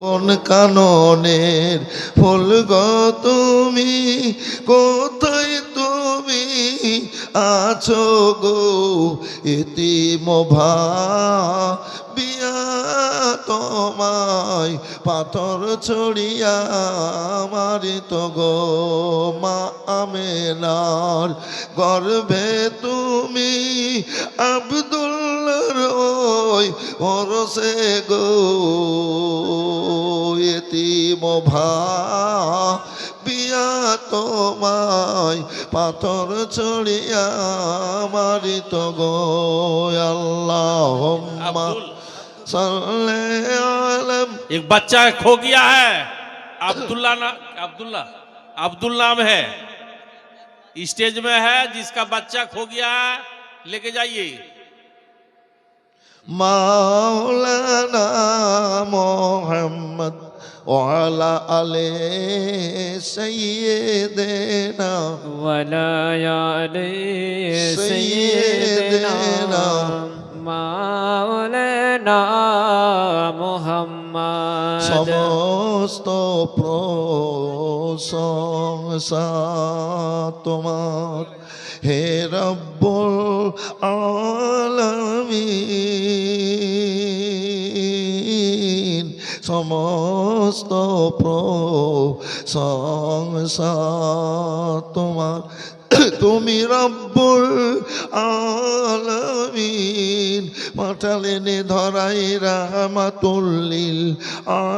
কোন কাননের ফুল গো তুমি, কোথায় তুমি আছো গো? এতিম ভাবিয়া তোমায় পাথর ছড়িয়া মারিত গো। মা আমেনার গর্ভে তুমি আব্দুল্লাহর ওই ওরসে গো। এতিম ভাবিয়া তোমায় পাথর ছড়িয়া মারিত গো। আল্লাহুম্মা सल्ले अलम। एक बच्चा खो गया है, अब्दुल्ला अब्दुल नाम है, स्टेज में है, जिसका बच्चा खो गया है लेके जाइए। मौलाना मोहम्मद वाला आले सैयदना वला आले सैयदना মাওলানা মুহাম্মদ। সমস্ত প্রশংসা তোমার হে রব্বুল আলামিন। সমস্ত প্রশংসা তোমার, তুমি রব্বুল আলামিন। পাঠালেন ধরাই রাহমাতুল লিল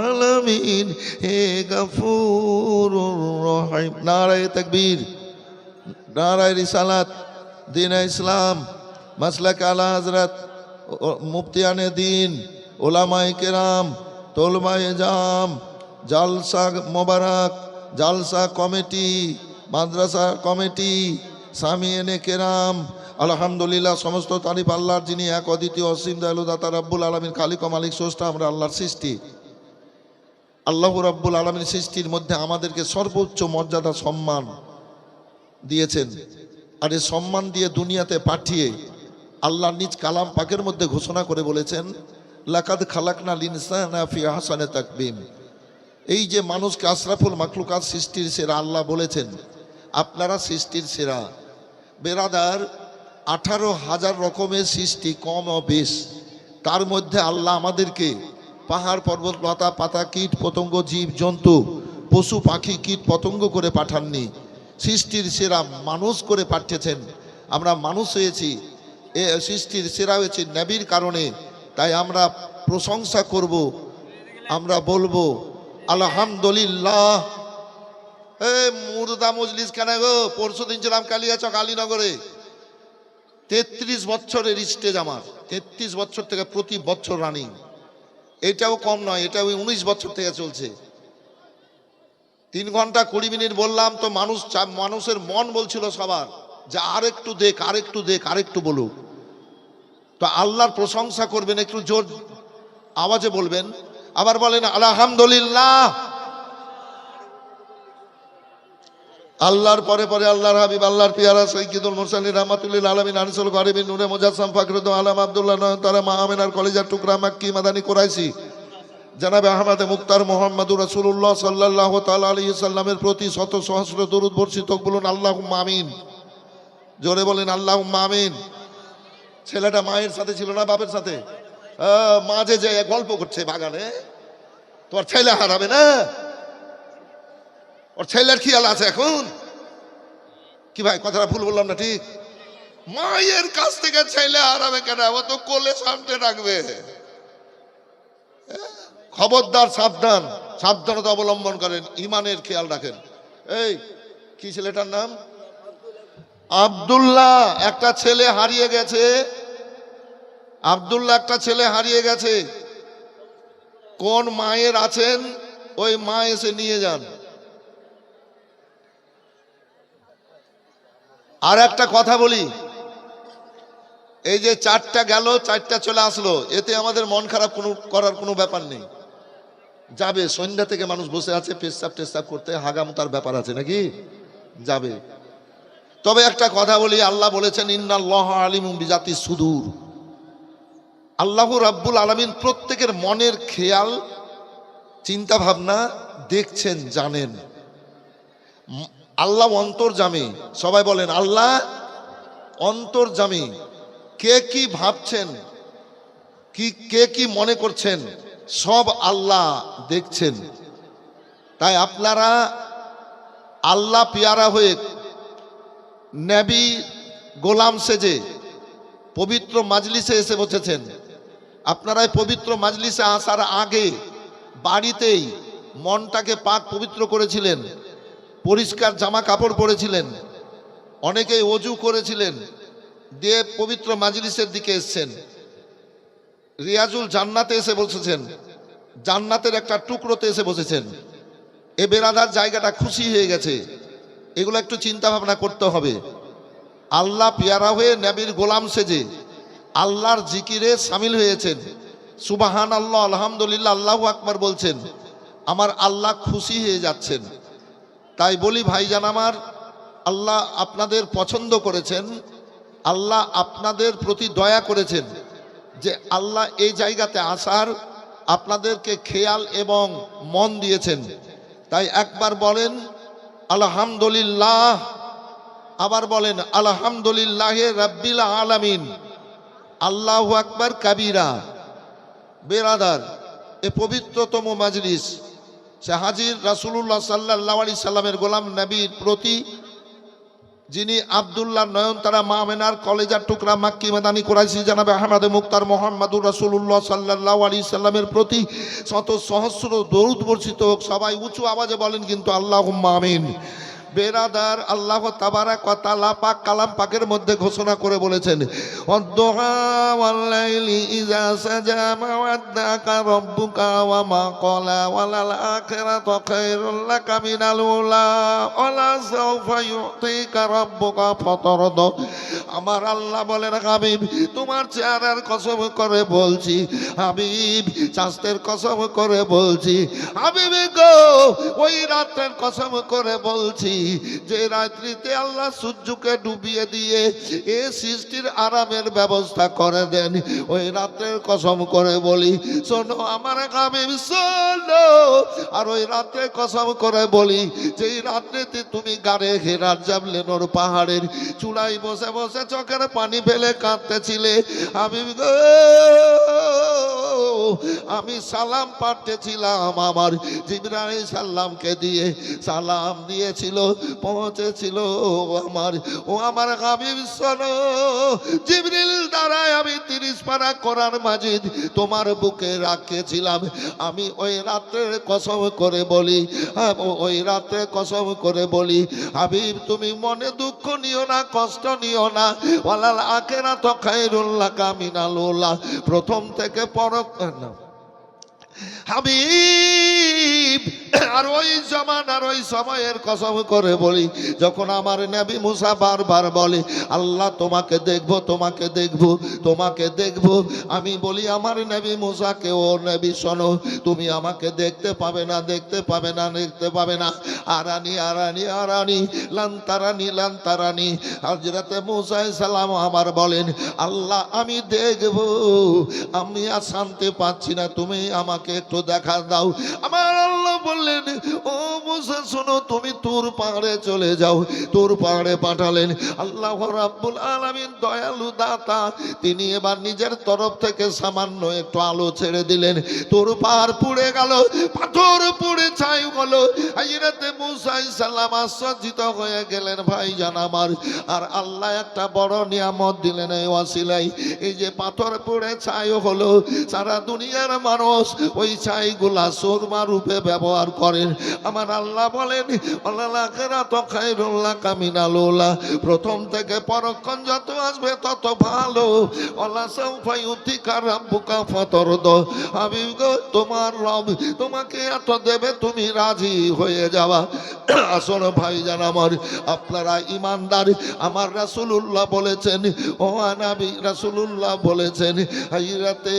আলামিন, হে গফুরুর রহিম। নারায়ে তাকবীর, নারায়ে রিসালাত, দ্বীন ইসলাম, মাসলাক আলা হযরত মুফতিয়ানে দ্বীন, উলামায়ে কেরাম, তোলবায়ে জাম, জালসা মোবারক, জালসা কমিটি, মাদ্রাসা কমিটি, সামিয়ানে কেরাম, আলহামদুলিল্লাহ। সমস্ত তারিফ আল্লাহর, যিনি এক অদ্বিতীয় অসীম দয়ালু দাতা রব্বুল আলামিন, খালিক ও মালিক স্রষ্টা। আমরা আল্লাহর সৃষ্টি। আল্লাহ রব্বুল আলামিন সৃষ্টির মধ্যে আমাদেরকে সর্বোচ্চ মর্যাদা সম্মান দিয়েছেন। আর এই সম্মান দিয়ে দুনিয়াতে পাঠিয়ে আল্লাহ নিজ কালাম পাকের মধ্যে ঘোষণা করে বলেছেন, লাকাদ খালাকনাল ইনসানা ফি আহসানি তাকবীম। এই যে মানুষকে আশরাফুল মাখলুকাত, সৃষ্টির সেরা আল্লাহ বলেছেন, আপনারা সৃষ্টির সেরা। বেরাদার, 18,000 রকমের সৃষ্টি, কম ও বেশ। তার মধ্যে আল্লাহ আমাদেরকে পাহাড় পর্বত লতা পাতা কীট পতঙ্গ জীব জন্তু পশু পাখি কীট পতঙ্গ করে পাঠাননি, সৃষ্টির সেরা মানুষ করে পাঠিয়েছেন। আমরা মানুষ হয়েছি, এ সৃষ্টির সেরা হয়েছি নবীর কারণে। তাই আমরা প্রশংসা করব, আমরা বলবো আলহামদুলিল্লাহ। মুর্দা মজলিস কেন গো? পরশু দিন ছিলাম কালিয়াচক আলীনগরে। 33 বছরের স্টেজ আমার, 33 বছর থেকে প্রতি বছর রানিং। এটাও কম নয়, এটা ওই 19 বছর থেকে চলছে। 3 ঘন্টা 20 মিনিট বললাম তো মানুষের মন বলছিল সবার যে আর একটু দেখ, আর একটু দেখ, আর একটু বলুক। তো আল্লাহর প্রশংসা করবেন, একটু জোর আওয়াজে বলবেন। আবার বলেন আলহামদুলিল্লাহ। আল্লাহর পরে পরে আল্লাহর হাবিব, আল্লাহর পিয়ারা সাইয়্যিদুল মুরসালিন রাহমাতুল লিল আলামিন আনিসুল গরিবিন নূরে মুজাসসাম ফখরুদ্দীন আলম আব্দুল্লাহ তারা মা আমিনার কলেজার টুকরা মাক্কি মাদানী কুরাইশি জনাবে আহমদ মুক্তার মুহাম্মদুর রাসূলুল্লাহ সাল্লাল্লাহু তাআলা আলাইহি সাল্লামের প্রতি শত সহস্র দরুদ বর্ষিত হোক। বলুন আল্লাহুম্মা আমিন। জোরে বলেন আল্লাহুম্মা আমিন। ছেলেটা মায়ের সাথে ছিল না বাপের সাথে? মাঝে যে গল্প করছে বাগানে, তোমার ছেলে হারাবে না? ওর ছেলের খেয়াল আছে এখন কি ভাই? কথাটা ভুল বললাম না? ঠিক। মায়ের কাছ থেকে ছেলে হারাবে কেন? ও তো কোলে সামনে রাখবে। খবরদার, সাবধান, সাবধানতা অবলম্বন করেন, ইমানের খেয়াল রাখেন। এই কি ছেলেটার নাম? আব্দুল্লাহ। একটা ছেলে হারিয়ে গেছে, আব্দুল্লাহ একটা ছেলে হারিয়ে গেছে। কোন মায়ের আছেন ওই মা এসে নিয়ে যান। আর একটা কথা বলি, এই যে 4টা গেল, 4টা চলে আসলো, এতে আমাদের মন খারাপ করার কোনো ব্যাপার নেই। যাবে, সন্ধ্যা থেকে মানুষ বসে আছে, পেশাব টেশাব করতে, হাগামতার ব্যাপার আছে নাকি? যাবে। তবে একটা কথা বলি, আল্লাহ বলেছেন ইন্নাল্লাহা আলিমুম বিজাতিস সুদূর। আল্লাহ রাব্বুল আলামিন প্রত্যেকের মনের খেয়াল চিন্তা ভাবনা দেখছেন, জানেন। আল্লাহ অন্তর্যামী, সবাই বলেন আল্লাহ অন্তর্যামী। কে কি ভাবছেন, কে কি মনে করছেন, সব আল্লাহ দেখছেন। তাই আপনারা আল্লাহ পিয়ারা হয়ে নবী গোলাম সেজে পবিত্র মাজলিসে এসে বসেছেন। আপনারা এই পবিত্র মাজলিসে আসার আগে বাড়িতেই মনটাকে পাক পবিত্র করেছিলেন, পরিষ্কার জামা কাপড় পরেছিলেন, অনেকেই অজু করেছিলেন, দিয়ে পবিত্র মাজলিসের দিকে এসছেন। রিয়াজুল জান্নাতে এসে বসেছেন, জান্নাতের একটা টুকরোতে এসে বসেছেন। এ বেরাদার জায়গাটা খুশি হয়ে গেছে। এগুলো একটু চিন্তা ভাবনা করতে হবে। আল্লাহ পিয়ারা হয়ে নবীর গোলাম সেজে আল্লাহর জিকিরে সামিল হয়েছেন। সুবাহান আল্লাহ, আলহামদুলিল্লাহ, আল্লাহু আকবার বলছেন। আমার আল্লাহ খুশি হয়ে যাচ্ছেন। তাই বলি ভাইজান আমার, আল্লাহ আপনাদের পছন্দ করেছেন, আল্লাহ আপনাদের প্রতি দয়া করেছেন যে আল্লাহ এই জায়গাতে আসার আপনাদেরকে খেয়াল এবং মন দিয়েছেন। তাই একবার বলেন আলহামদুলিল্লাহ, আবার বলেন আলহামদুলিল্লাহ রাব্বিল আলামিন, আল্লাহু আকবার কাবীরা। বেরাদার, এ পবিত্রতম মাজলিস সে হাজির রাসূলুল্লাহ সাল্লাল্লাহু আলাইহি সাল্লামের গোলাম নবীর প্রতি, যিনি আব্দুল্লাহ নয়নতারা মা আমেনার কলেজার টুকরা মাক্কি মাদানী কুরাইশি জনাবে আহমদ মুক্তার মোহাম্মদুর রাসূলুল্লাহ সাল্লাল্লাহু আলাইহি সাল্লামের প্রতি শত সহস্র দরুদ বর্ষিত হোক। সবাই উঁচু আওয়াজে বলেন কিন্তু আল্লাহুম্মা আমিন। বেরাদার, আল্লাহ তাবারাক ওয়া তাআলা পাক কালাম পাকের মধ্যে ঘোষণা করে বলেছেন, ওয়াদ-দুহা ওয়াল-লাইলি ইযা সাজা মা ওয়াদ্দাকা রাব্বুকা ওয়া মা ক্বালা ওয়ালাল আখিরাতু খায়রুল লাকা মিনাল উলা ওয়ালা সাওফা ইউতিকা রাব্বুকা ফাতারদা। আমার আল্লাহ বলেন, হাবিব তোমার চেহারার কসম করে বলছি, হাবিব স্বাস্থ্যের কসম করে বলছি, হাবিব গো ওই রাতের কসম করে বলছি যে রাত্রিতে আল্লাহ সূর্যকে ডুবিয়ে দিয়ে এ সৃষ্টির আরামের ব্যবস্থা করে দেন। ওই রাতের কসম করে বলি, শোনো আমার হাবিব শোনো। আর ওই রাতে কসম করে বলি, যেই রাত্রিতে তুমি গাড়ে হেরার জাবলেনোর পাহাড়ের চূড়ায় বসে বসে চোখের পানি ফেলে কাঁদতেছিলে, হাবিব গো আমি সালাম পাঠিয়েছিলাম আমার জিবরাইল সাল্লামকে দিয়ে, সালাম দিয়েছিল, পৌঁছেছিল আমার ও আমার হাবিব শোনো। জিবরিল দ্বারাই আমি 30 পারা কোরআন মাজিদ তোমার বুকে রাখেছিলাম। আমি ওই রাতের কসম করে বলি, ওই রাতে কসম করে বলি, হাবিব তুমি মনে দুঃখ নিও না, কষ্ট নিও না। ওয়ালাল আখিরাতু খায়রুল লাকা মিনাল উলা, প্রথম থেকে হাবিব। আর ওই জমানার ওই সময়ের কসম করে বলি, যখন আমার নবী মুসা বারবার বলে আল্লাহ তোমাকে দেখবো, তোমাকে দেখবো, তোমাকে দেখবো, আমি বলি আমার নবী মুসাকে, ও নবী শোনো, তুমি আমাকে দেখতে পাবে না, দেখতে পাবে না, দেখতে পাবে না। আরানি আরানি আরানি লান্তারানি লান্তারানি। হযরতে মুসা আলাইহিস সালাম আমার বলেন, আল্লাহ আমি দেখবো, আমি আর শান্তি পাচ্ছি না, তুমি আমাকে একটু দেখা দাও। আমার আল্লাহ বললেন, ও মুসা শোনো, তুমি তুর পাহাড়ে চলে যাও। তুর পাহাড়ে পাঠালেন আল্লাহ রাব্বুল আলামিন, দয়ালু দাতা। তিনি এবার নিজের তরফ থেকে সামান্য একটু আলো ছেড়ে দিলেন। তুর পাহাড় পুড়ে গেল, পাথর পুড়ে ছাই হলো। হযরতে মুসা আলাইহিস সালাম আশ্চর্যিত হয়ে গেলেন ভাইজান আমার। আর আল্লাহ একটা বড় নিয়ামত দিলেন এই ওয়াসিলাই। এই যে পাথর পুড়ে ছাই হলো, সারা দুনিয়ার মানুষ ওই ছাইগুলা সুরমা রূপে ব্যবহার করেন। আমার আল্লাহ বলেন, ওয়ালাল আখিরাতু খায়রুল লাকা মিনাল উলা, প্রথম থেকে পরক্ষণ যত আসবে তত ভালো। ওয়ালা সাওফা ইউতিকা রাব্বুকা ফাতারদা, হাবিব গো তোমার রব তোমাকে এত দেবে তুমি রাজি রাজি হয়ে যাওয়া। আসল ভাইজান আমার, আপনারা ইমানদার। আমার রাসূলুল্লাহ বলেছেন, ও নবী রাসূলুল্লাহ বলেছেন, হযরতে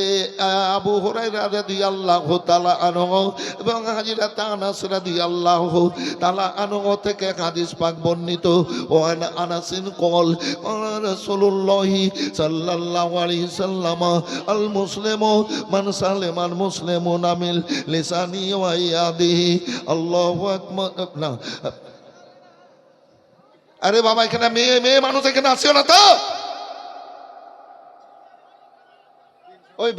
আবু হুরায়রা রাদিয়াল্লাহু তাআলা আনহু এবং হযরত আনাস রাদিয়াল্লাহু তাআলা আনহু থেকে হাদিস পাক বর্ণিত। ও আনাসিন কল রাসূলুল্লাহ সাল্লাল্লাহু আলাইহি সাল্লাম, আল মুসলিমু মান সালামাল মুসলিমুনা মিন লিসানি ওয়া ইয়াদিহি। আল্লাহু আকবার। না আরে বাবা, এখানে মেয়ে মেয়ে মানুষ এখানে আসিও না তো। ওই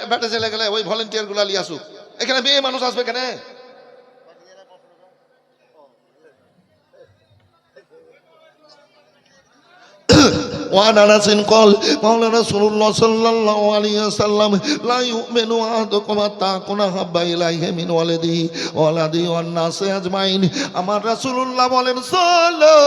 ব্যাটা চলে গেলে ওই ভলেন্টিয়ার গুলা নিয়ে আসুক। এখানে মেয়ে মানুষ আসবে কেন? وعن أنس قال قال رسول الله صلى الله عليه وسلم لا يؤمن أحدكم حتى أكون أحب إليه من ولده والناس أجمعين। আমার রাসূলুল্লাহ বলেন, চলো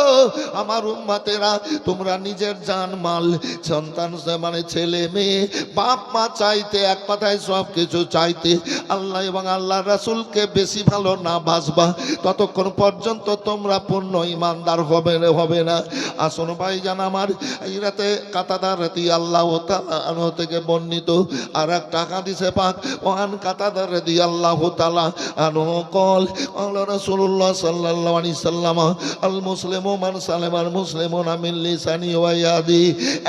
আমার উম্মতেরা, তোমরা নিজের জান মাল সন্তান মানে ছেলে মেয়ে বাপ মা চাইতে, এক কথায় সব কিছু চাইতে আল্লাহ এবং আল্লাহর রাসূলকে বেশি ভালো না বাসবা, ততক্ষণ পর্যন্ত তোমরা পূর্ণ ইমানদার হবে না। আসুন ভাইজান আমার, হযরতে কাতাদা রাদিয়াল্লাহু তাআলা আনহু থেকে বর্ণিত আর একটা হাদিসে পাক, ওয়ান কাতাদা রাদিয়াল্লাহু তাআলা আনহু قال قال رسول الله صلى الله عليه وسلم আল মুসলিমু মান সালামাল মুসলিমুনা মিন লিসানি ওয়া ইয়াদি।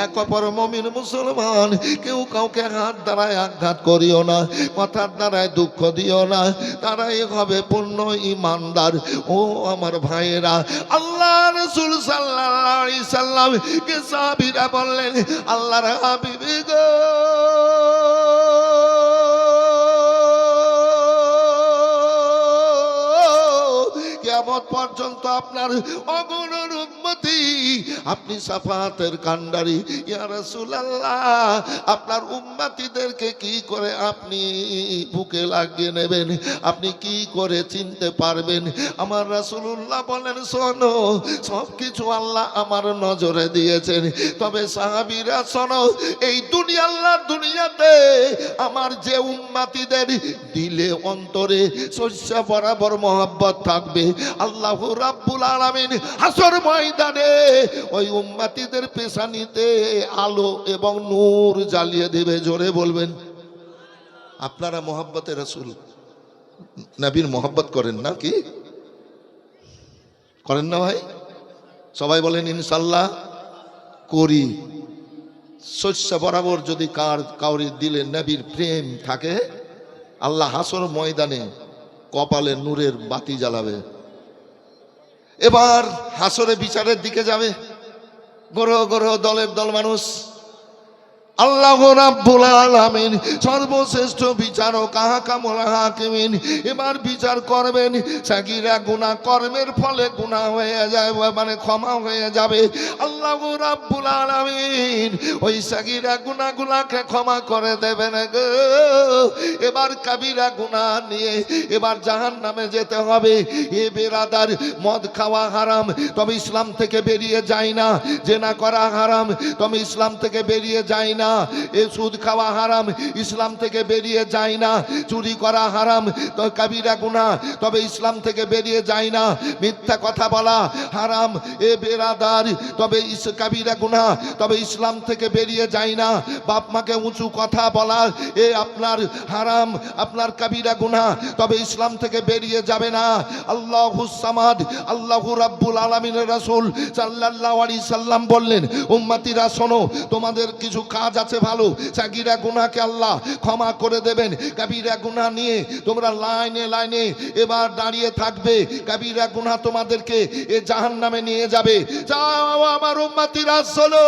এক অপর মুমিন মুসলমান, কেউ কাউকে হাত দ্বারায় আঘাত করিও না, কথার দ্বারায় দুঃখ দিও না, তারাই হবে পূর্ণ ইমানদার। ও আমার ভাইয়েরা, আল্লাহ রাসূল সাল্লাল্লাহু আলাইহি সাল্লাম কে সাহাবীরা বললেন, আল্লাহর হাবিব গো, কিয়ামত পর্যন্ত আপনার অগণন উম্মতি, আপনি শাফাতের কান্ডারি। ইয়া রাসূলুল্লাহ, আপনার উম্মতিদেরকে কি করে আপনি বুকে লাগিয়ে নেবেন, আপনি কি করে চিনতে পারবেন? আমার রাসূলুল্লাহ বলেন, শোনো, সব কিছু আল্লাহ আমার নজরে দিয়েছেন, তবে সাহাবীরা শোনো, এই আল্লাহর দুনিয়াতে আমার যে উম্মতিদের দিলে অন্তরে শস্য বরাবর মহব্বত থাকবে, আল্লাহ রাব্বুল আলামিন হাসর ময়দানে ওই উম্মতিদের পেশানিতে আলো এবং নূর জ্বালিয়ে দেবে। জোরে বলবেন। আপনারা মহব্বতে রাসূল নবীর মহব্বত করেন না কি? করেন না ভাই? সবাই বলেন ইনশাআল্লাহ করি। শস্য বরাবর যদি কাউরি দিলে নবীর প্রেম থাকে, আল্লাহ হাসর ময়দানে কপালে নূরের বাতি জ্বালাবে। এবার হাসরে বিচারের দিকে যাবে, গ্রহ গ্রহ দলের দল মানুষ। আল্লাহ রাব্বুল আলামিন সর্বশ্রেষ্ঠ বিচারক, আহকামুল হাকিমিন, এবার বিচার করবেন। সাগীরা গুনাহ কর্মের ফলে গুনাহ হয়ে যায়, মানে ক্ষমা হয়ে যাবে। আল্লাহ রাব্বুল আলামিন ওই সাগীরা গুনাহগুলোকে ক্ষমা করে দেবেন গো। এবার কাবীরা গুনাহ নিয়ে এবার জাহান্নামে যেতে হবে। এ বেরাদার, মদ খাওয়া হারাম, তবে ইসলাম থেকে বেরিয়ে যায় না। জেনা করা হারাম, তবে ইসলাম থেকে বেরিয়ে যায় না। এ সুদ খাওয়া হারাম, ইসলাম থেকে বেরিয়ে যায় না। চুরি করা হারাম, তো কাবিরা গুনাহ, তবে ইসলাম থেকে বেরিয়ে যায় না। মিথ্যা কথা বলা হারাম, এ বেরাদার, তবে কাবিরা গুনাহ, তবে ইসলাম থেকে বেরিয়ে যায় না। বাপ মাকে উঁচু কথা বলা এ আপনার হারাম, আপনার কাবিরা গুনাহ, তবে ইসলাম থেকে বেরিয়ে যাবে না। আল্লাহুস সামাদ, আল্লাহু রাব্বুল আলামিনের রাসূল সাল্লাল্লাহু আলাইহি সাল্লাম বললেন, উম্মতিরা শোনো, তোমাদের কিছু কাজ আছে ভালো, সাগীরা গুনাহকে আল্লাহ ক্ষমা করে দেবেন। কাবীরা গুনাহ নিয়ে তোমরা লাইনে লাইনে এবার দাঁড়িয়ে থাকবে। কাবীরা গুনাহ তোমাদেরকে এ জাহান্নামে নিয়ে যাবে। যাও আমার উম্মতিরা শোনো,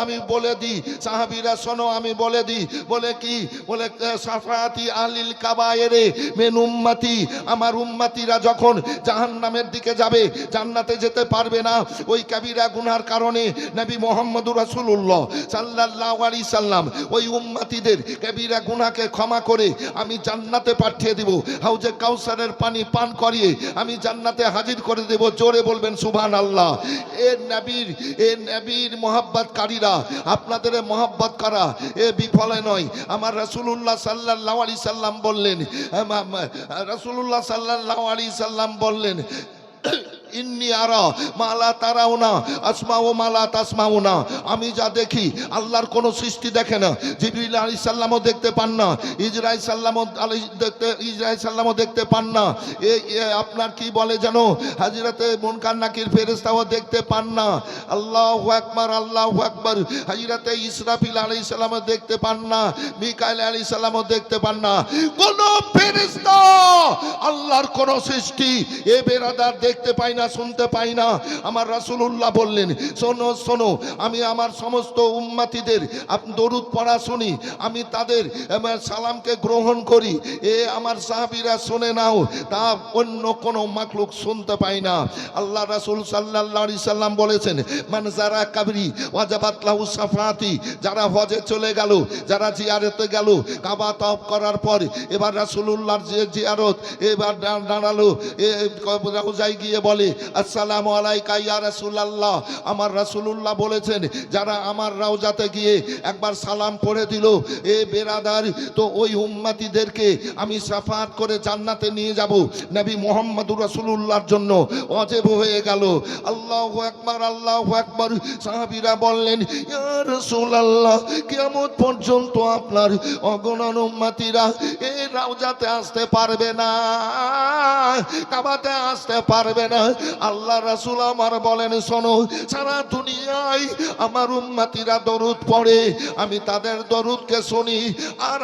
আমি বলে দিই, সাহাবীরা শোনো, আমি বলে দিই। বলে কি? বলে সাফাতি আলিল কাবায়েরে মিন উম্মতি, আমার উম্মতিরা যখন জাহান্নামের দিকে যাবে, জান্নাতে যেতে পারবে না, ওই কাবীরা গুনাহর কারণে নবী মুহাম্মদুর রাসূলুল্লাহ সাল্লাল্লাহু আলাইহি সাল্লাম ওই উম্মতিদের কবিরা গুনাহকে ক্ষমা করে আমি জান্নাতে পাঠিয়ে দেব, হাউজে কাউসারের পানি পান করিয়ে আমি জান্নাতে হাজির করে দেব। জোরে বলবেন সুবহানাল্লাহ। এ নবীর মোহাব্বতকারীরা, আপনাদের মহব্বত করা এ বিফলে নয়। আমার রাসূলুল্লাহ সাল্লাল্লাহু আলাইহি সাল্লাম বললেন, রাসূলুল্লাহ সাল্লাল্লাহু আলাইহি সাল্লাম বললেন, ইন্নী আরা মালা তারাউনা আসমাউ মালা তাসমাউনা। আমি যা দেখি আল্লাহর কোন সৃষ্টি দেখে না। জিবরিল আলাইহিস সালামও দেখতে পান না, ইসরাইল সাল্লামও দেখতে পান না। আপনার কি বলে জানো, হযরতে মুনকার নাকির ফেরেশতাও দেখতে পান না। আল্লাহু আকবার, আল্লাহু আকবার। হযরতে ইসরাফিল আলাইহিস সালামও দেখতে পান না, মিকাইল আলাইহিস সালামও দেখতে পান না। কোন ফেরেশতা আল্লাহর কোন সৃষ্টি এ বেরাদার দেখতে পাই না, শুনতে পাই না। আমার রাসূলুল্লাহ বললেন, শোনো শোনো, আমি আমার সমস্ত উম্মতিদের দরুদ পড়া শুনি, আমি তাদের সালামকে গ্রহণ করি। এ আমার সাহাবীরা শুনে নাও, তা অন্য কোনো মাখলুক শুনতে পাই না। আল্লাহ রাসূল সাল্লাল্লাহু আলাইহি সাল্লাম বলেছেন, মান যারা কাবরি ওয়াজাবাত লাহু শাফাআতি। যারা হজে চলে গেল, যারা জিয়ারতে গেল, কাবা তওয়াফ করার পর এবার রাসূলুল্লাহর যে জিয়ারত এবার দাঁড়ালো, রওজায় গিয়ে বলে, আসসালামু আলাইকা ইয়া রাসূলুল্লাহ। আমার রাসূলুল্লাহ বলেছেন, যারা আমার রওজাতে গিয়ে একবার সালাম পড়ে দিল, এ বেরাদার, তো ওই উম্মতিদেরকে আমি শাফাআত করে জান্নাতে নিয়ে যাব। নবী মুহাম্মদুর রাসূলুল্লাহর জন্য ওয়াজিব হয়ে গেল। আল্লাহু আকবার, আল্লাহু আকবার। সাহাবীরা বললেন, ইয়া রাসূলুল্লাহ, কিয়ামত পর্যন্ত আপনার অগণন উম্মতিরা এই রওজাতে আসতে পারবে না, কাবাতে আসতে পারবে না। আল্লাহ রাসূল আমার বলেন, শোনো, সারা দুনিয়ায় আমার উম্মতিরা দরুদ পড়ে, আমি তাদের দরুদকে শুনি আর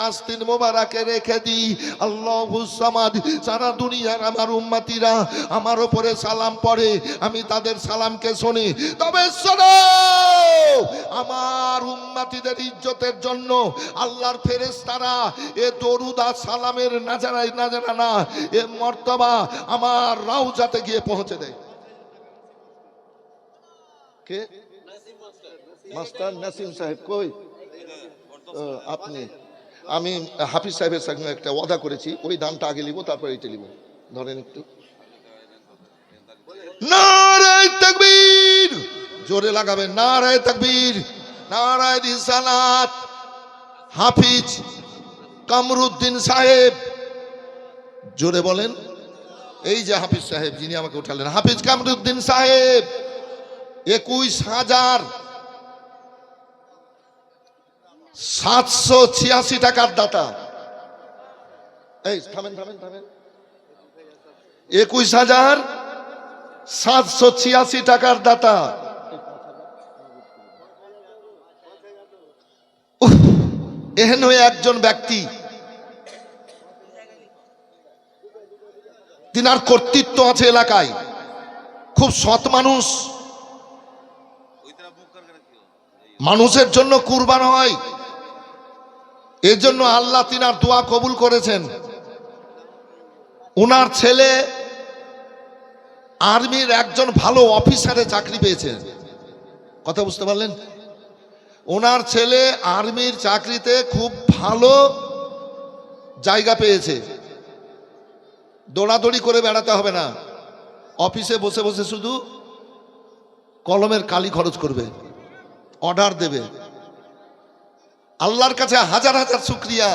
আস্তিন মোবারকে রেখে দিই। আল্লাহুস সামাদ। সারা দুনিয়ার আমার উম্মতিরা আমার উপরে সালাম পড়ে, আমি তাদের সালামকে শুনি। তবে শোনো, আমার উম্মতিদের ইজ্জতের জন্য আল্লাহর ফেরেশতারা এ দরুদ আর সালামের নাজারানা এ মর্তবা আমার রওজাতে গিয়ে পৌঁছে দেয়। কে? মাস্টার নাসিম সাহেব কই? আপনি? আমি হাফিজ সাহেবের সঙ্গে একটা ওয়াদা করেছি, ওই দানটা আগে নিব, তারপর এইটা নিব। ধরেন একটু। নারায়ে তাকবীর, জোরে লাগাবেন। নারায়ে তাকবীর, নারায়ে রিসালাত। হাফিজ কামরুদ্দিন সাহেব, জোরে বলেন। এই যে হাফিজ সাহেব যিনি আমাকে উঠালেন, হাফিজ কামরুদ্দিন সাহেব 21,786 টাকার দাতা। এই থামেন থামেন থামেন। 21,786 টাকার দাতা। এহেন একজন ব্যক্তি, তিনার কর্তৃত্ব আছে এলাকায়, খুব সৎ মানুষ, মানুষের জন্য কুরবান হয়, এর জন্য আল্লাহ তিনার দোয়া কবুল করেছেন। ওনার ছেলে আর্মির একজন ভালো অফিসারে চাকরি পেয়েছেন। কথা বুঝতে পারলেন? ওনার ছেলে আর্মির চাকরিতে খুব ভালো জায়গা পেয়েছে। দৌড়াদৌড়ি করে বেড়াতে হবে না, অফিসে বসে বসে শুধু কলমের কালি খরচ করবে, অর্ডার দেবে। আল্লাহর কাছে হাজার হাজার শুকরিয়া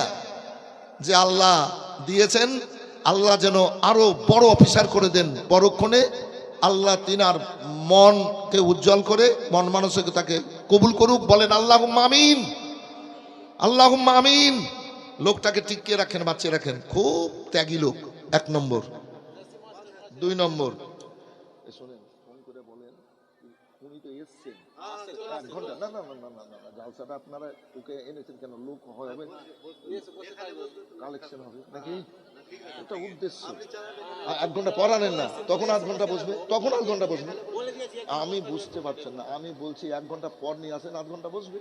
যে আল্লাহ দিয়েছেন, আল্লাহ যেন আরো বড় অফিসার করে দেন পরক্ষণে। আল্লাহ তিনার মনকে উজ্জ্বল করে মন মানসিক তাকে কবুল করুক। বলেন আল্লাহুম্মা আমিন, আল্লাহুম্মা আমিন। লোকটাকে টিকিয়ে রাখেন, বাঁচিয়ে রাখেন, খুব ত্যাগী লোক। 1 নম্বর। 2 নম্বর, শোনেন, ফোন করে বলেন উনি তো এসছেন 1 ঘন্টা। না না না না না না, জালসাটা আপনারা ওকে এনেছেন কেন? লোক হবে, কালেকশন হবে নাকি? এটা উদ্দেশ্য। 1 ঘন্টা পর আনেন না, তখন 8 ঘন্টা বসবে, তখন 8 ঘন্টা বসবে। আমি বুঝতে পারছেন না, আমি বলছি 1 ঘন্টা পর নিয়ে আসেন, 8 ঘন্টা বসবে।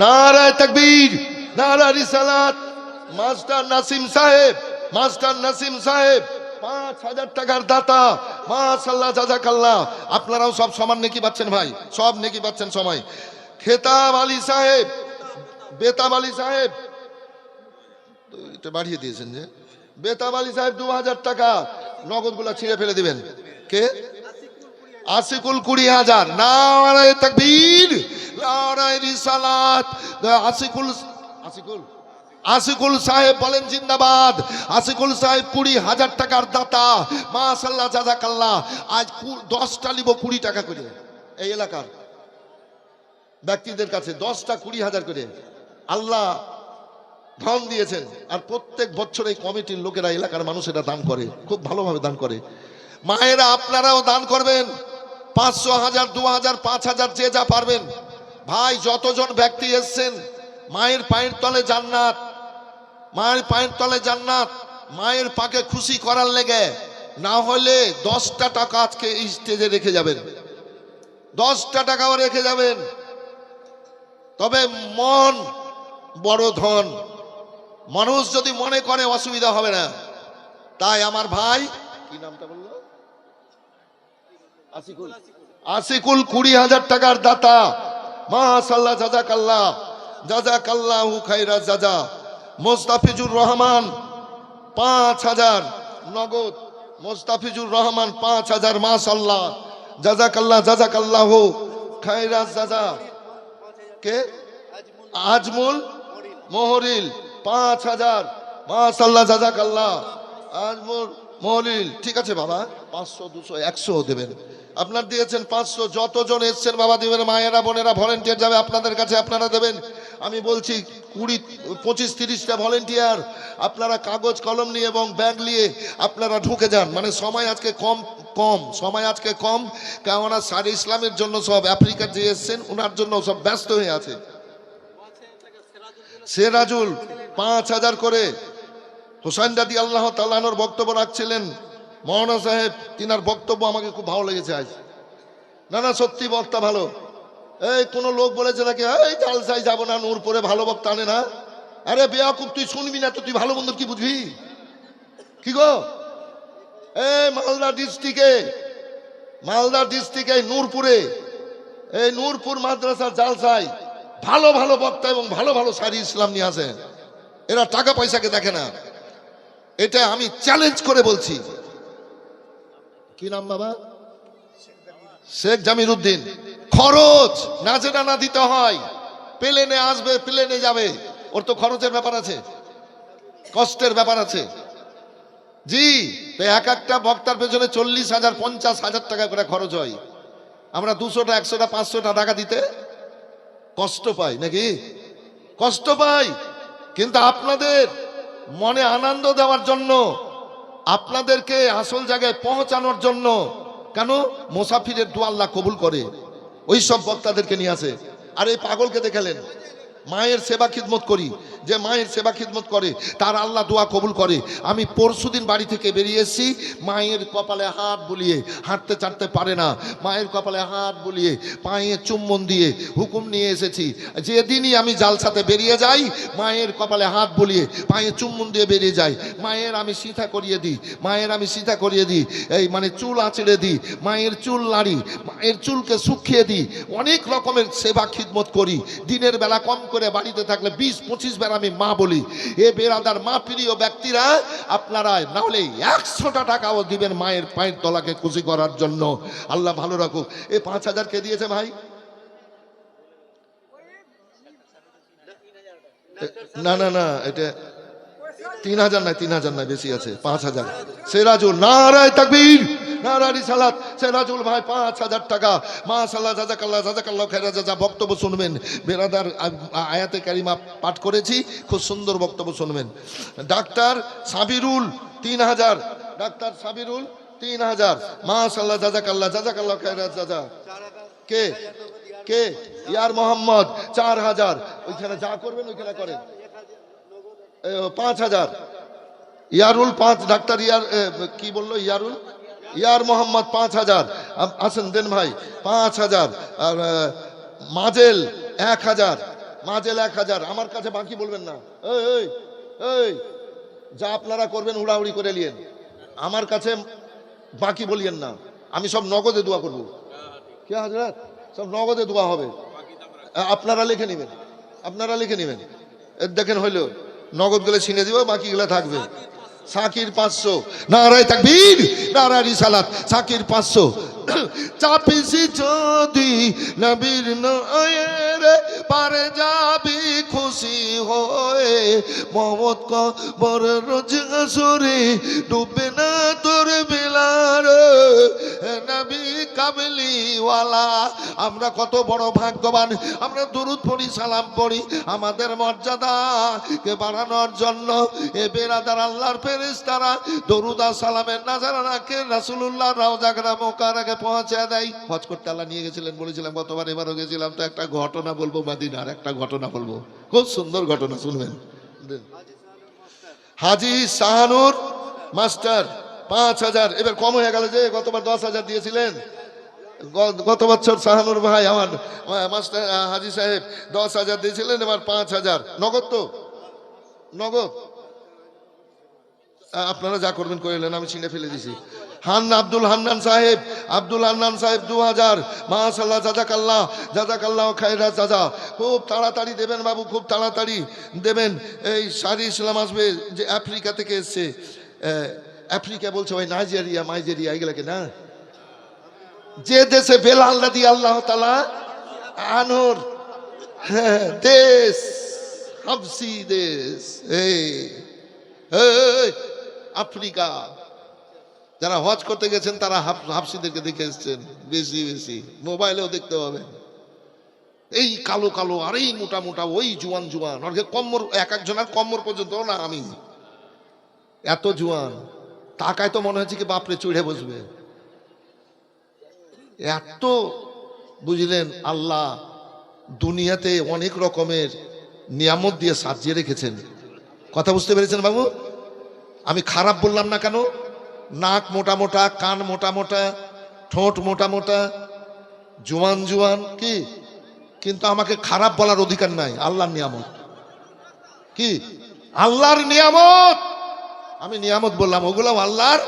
নারায়ে তাকবীর, নারায়ে রিসালাত। মাস্টার নাসিম সাহেব, মাস্টার নাসিম সাহেব 5,000 টাকার দাতা, মাশাআল্লাহ জাযাকাল্লাহ। আপনারাও সব সমান নেকি পাচ্ছেন ভাই, সব নেকি পাচ্ছেন সময়। খেতাব আলী সাহেব, বেতাব আলী সাহেব, তো এটা বাড়িয়ে দিয়েছেন যে, বেতাব আলী সাহেব 2,000 টাকা, নগদগুলা ছিঁড়ে ফেলে দিবেন। কে? আশিকুল 20,000। নারায়ে তাকবীর, নারায়ে রিসালাত। আশিকুল সাহেব বলেন জিন্দাবাদ। আশিকুল সাহেব 20,000 টাকার দাতা, মাশাআল্লাহ জাযাকাল্লাহ। আজ 10টা নিব 20 টাকা করে, এই এলাকার ব্যক্তিদের কাছে 10টা 20,000 করে আল্লাহ ধন দিয়েছেন। আর প্রত্যেক বছর এই কমিটির লোকেরা, এলাকার মানুষেরা দান করে, খুব ভালোভাবে দান করে। মায়েরা আপনারাও দান করবেন, 500, 1000, 2000, 5000 যে যা পারবেন। ভাই যতজন ব্যক্তি এসছেন, মায়ের পায়ের তলে জান্নাত, মায়ের পায়ের তলে জান্নাত, মায়ের পাকে খুশি করার লেগে। না হলে 10টা টাকা আজকে এই স্টেজে রেখে যাবেন, 10টা টাকাও রেখে যাবেন। তবে মন বড় ধন, মানুষ যদি মনে করে অসুবিধা হবে না। তাই আমার ভাই, কি নামটা বললো? আশিকুল 20,000 টাকার দাতা, মাশাআল্লাহ জাযাকাল্লাহ, জাযাকাল্লাহু খাইরা জাযা। মোস্তাফিজুর রহমান 5,000 নগদ, মোস্তাফিজুর রহমান 5,000, মাশাআল্লাহ জাযাকাল্লাহ, জাযাকাল্লাহু খাইরা জাযা। কে? আজমুল মোহরিল 5,000, মাশাআল্লাহ জাযাকাল্লাহ। আজমুল মোহরিল, ঠিক আছে বাবা, 500, 200, 100 দেবেন। আপনার দিয়েছেন 500, যতজন এসছেন বাবা দিবেন। মায়েরা বোনেরা ভলেন্টিয়ার যাবে আপনাদের কাছে, আপনারা দেবেন। আমি বলছি 20, 25, 30টা ভলেন্টিয়ার আপনারা কাগজ কলম নিয়ে এবং ব্যাগ নিয়ে আপনারা ঢুকে যান। মানে সময় আজকে কম সময় আজকে কম, কেননা সারি ইসলামের জন্য সব আফ্রিকার যে এসছেন ওনার জন্য সব ব্যস্ত হয়ে আছে। সেরাজুল 5,000 করে। হোসেন রাদিয়াল্লাহু তাআলা আনহুর বক্তব্য রাখছিলেন মৌলানা সাহেব, তিনার বক্তব্য আমাকে খুব ভালো লেগেছে আজ। না না, সত্যি বক্তা ভালো। এই কোন লোক বলেছে নাকি এই জালসায় যাবো না, নূরপুরে ভালো বক্তা আনে না। আরে বেয়াকুব, তুই শুনবি না তো তুই ভালো মন্দ কি বুঝবি? কি গো, এই মালদা ডিস্ট্রিক্টে নূরপুরে, এই নূরপুর মাদ্রাসার জালসায় ভালো ভালো বক্তা এবং ভালো ভালো সারি ইসলাম নিয়ে আসে। এরা টাকা পয়সাকে দেখে না, এটা আমি চ্যালেঞ্জ করে বলছি। কি নাম বাবা? শেখ জামির উদ্দিন। খরচ না যেটা না দিতে হয়, প্লেনে আসবে প্লেনে যাবে, ওর তো খরচের ব্যাপার আছে, কষ্টের ব্যাপার আছে। জি, তো একটা বক্তার পেছনে 40,000, 50,000 টাকা করে খরচ হয়। আমরা 200টা, 100টা, 500টা টাকা দিতে কষ্ট পাই নাকি? কষ্ট পাই। কিন্তু আপনাদের মনে আনন্দ দেওয়ার জন্য, আপনাদেরকে আসল জায়গায় পৌঁছানোর জন্য, কেন মুসাফিরের দোয়া আল্লাহ কবুল করে, ওই সব বক্তাদেরকে নিয়ে আসে। আর এই পাগলকে দেখালেন, মায়ের সেবা খিদমত করি, যে মায়ের সেবা খিদমত করে তার আল্লাহ দোয়া কবুল করে। আমি পরশুদিন বাড়ি থেকে বেরিয়ে এসেছি, মায়ের কপালে হাত বুলিয়ে, হাঁটতে চাটতে পারে না, মায়ের কপালে হাত বুলিয়ে পায়ে চুম্বন দিয়ে হুকুম নিয়ে এসেছি। যেদিনই আমি জালসাতে বেরিয়ে যাই, মায়ের কপালে হাত বুলিয়ে পায়ে চুম্বন দিয়ে বেরিয়ে যাই। মায়ের আমি সিথা করিয়ে দিই, মায়ের আমি সিথা করিয়ে দিই, এই মানে চুল আঁচড়ে দিই, মায়ের চুল নাড়ি, মায়ের চুলকে শুকিয়ে দিই। অনেক রকমের সেবা খিদমত করি। দিনের বেলা কম করে বাড়িতে থাকলে 20-25 বার আমি মা বলি। এ বেরাদার মা প্রিয় ব্যক্তিরা, আপনারা না হলে 100টা টাকাও দিবেন মায়ের পায়ের তলাকে খুশি করার জন্য। আল্লাহ ভালো রাখুক। এই 5,000 কে দিয়েছে ভাই? না না না, এটা 3,000 নয়, 3,000 নয়, বেশি আছে, 5,000। সেরাজুল, নারায়ে তাকবীর, নারায়ে রিসালাত। সেরাজুল ভাই 5,000 টাকা, মাশাআল্লাহ জাযাকাল্লাহ, জাযাকাল্লাহ খায়রা জাযা। বক্তব্য শুনবেন বেরাদার, আয়াতে কারিমা পাঠ করেছি, খুব সুন্দর বক্তব্য শুনবেন। ডাক্তার সাবিরুল 3,000, ডাক্তার সাবিরুল 3,000, মাশাআল্লাহ জাযাকাল্লাহ, জাযাকাল্লাহ খায়রা জাযা। কে কে? ইয়ার মোহাম্মদ 4,000। ওইখানে যা করবেন ওইখানে করেন। 5,000 ইয়ারুল, 5 ডাক্তার ইয়ার, কি বললো ইয়ারুল, ইয়ার মোহাম্মদ 5,000। আসেন দেন ভাই 5,000। আর মাজেল 1,000, মাজেল 1,000। আমার কাছে বাকি বলবেন না, এই এই এই যা আপনারা করবেন হুড়াহুড়ি করে নিয়েন। আমার কাছে বাকি বলিয়েন না, আমি সব নগদে দোয়া করবো। কি হাজরাত, সব নগদে দোয়া হবে, আপনারা লিখে নেবেন, আপনারা লিখে নেবেন। দেখেন হইলো নগদ গুলো ছিনে দিব, বাকি গুলো থাকবে। সাকির 500, নারায়ে তাকবীর, নারায়ে রিসালাত। সাকির 500। চাপিছি যদি নবীর নয়ের পারে যাবি খুশি হয়ে, মোহাম্মদ কবর রোজ আসরে ডুবে না তোর বেলার নবী কাবলিওয়ালা। আমরা কত বড় ভাগ্যবান, আমরা দরুদ পড়ি, সালাম পড়ি, আমাদের মর্যাদা কে বাড়ানোর জন্য এ বেরাদার আল্লাহর ফেরেশতারা দরুদ আর সালামের নাজারানাকে রাসূলুল্লাহ রওজা মুবারকে পৌঁছে দেয়। হজ করতে আল্লাহ নিয়ে গেছিলেন, বলেছিলাম গতবার, এবারও গেছিলাম। তো একটা ঘটনা বলবো মদিনার, একটা ঘটনা বলবো, খুব সুন্দর ঘটনা, শুনবেন। হাজী শাহানুর মাস্টার 5000, এবার কম হয়ে গেল যে গতবার 10,000 দিয়েছিলেন। গত বছর শাহানুর ভাই আমার মাস্টার হাজী সাহেব 10,000 দিয়েছিলেন, এবার 5,000 নগদ। তো নগদ আপনারা যা করবেন করিলেন, আমি ছিঁড়ে ফেলে দিছি। আব্দুল হান্নান সাহেব, আব্দুল হান্নান সাহেব 2000, মাশাআল্লাহ, জাযাকাল্লাহ, জাযাকাল্লাহ খায়রা জাযা। খুব তাড়াতাড়ি দেবেন বাবু, খুব তাড়াতাড়ি দেবেন। এই শাহরি ইসলাম আসবে, যে আফ্রিকা থেকে এসছে। আফ্রিকা বলছে ওই নাইজেরিয়া মাইজেরিয়া এগুলাকে না, যে দেশে বেলাল রাদিয়াল্লাহু তাআলা আনহুর দেশ, হাবশি দেশ, এই আফ্রিকা। যারা হজ করতে গেছেন তারা হাবশিদেরকে দেখে এসছেন, বেশি বেশি মোবাইলেও দেখতে পাবেন। এই কালো কালো আর এই মোটা মোটা, ওই জুয়ান জুয়ান, আর কম্মর, এক একজনের কম্মর পর্যন্ত না, আমি এত জুয়ান, তাকায় তো মনে হচ্ছে কি বাপরে চড়ে বসবে, এত। বুঝলেন, আল্লাহ দুনিয়াতে অনেক রকমের নিয়ামত দিয়ে সাজিয়ে রেখেছেন। কথা বুঝতে পেরেছেন বাবু? আমি খারাপ বললাম না কেন? নাক মোটা মোটা, কান মোটা মোটা, ঠোঁট মোটা মোটা, জোয়ান জোয়ান, কি? কিন্তু আমাকে খারাপ বলার অধিকার নাই। আল্লাহর নিয়ামত, কি? আল্লাহর নিয়ামত। আমি নিয়ামত বললাম, ওগুলো আল্লাহর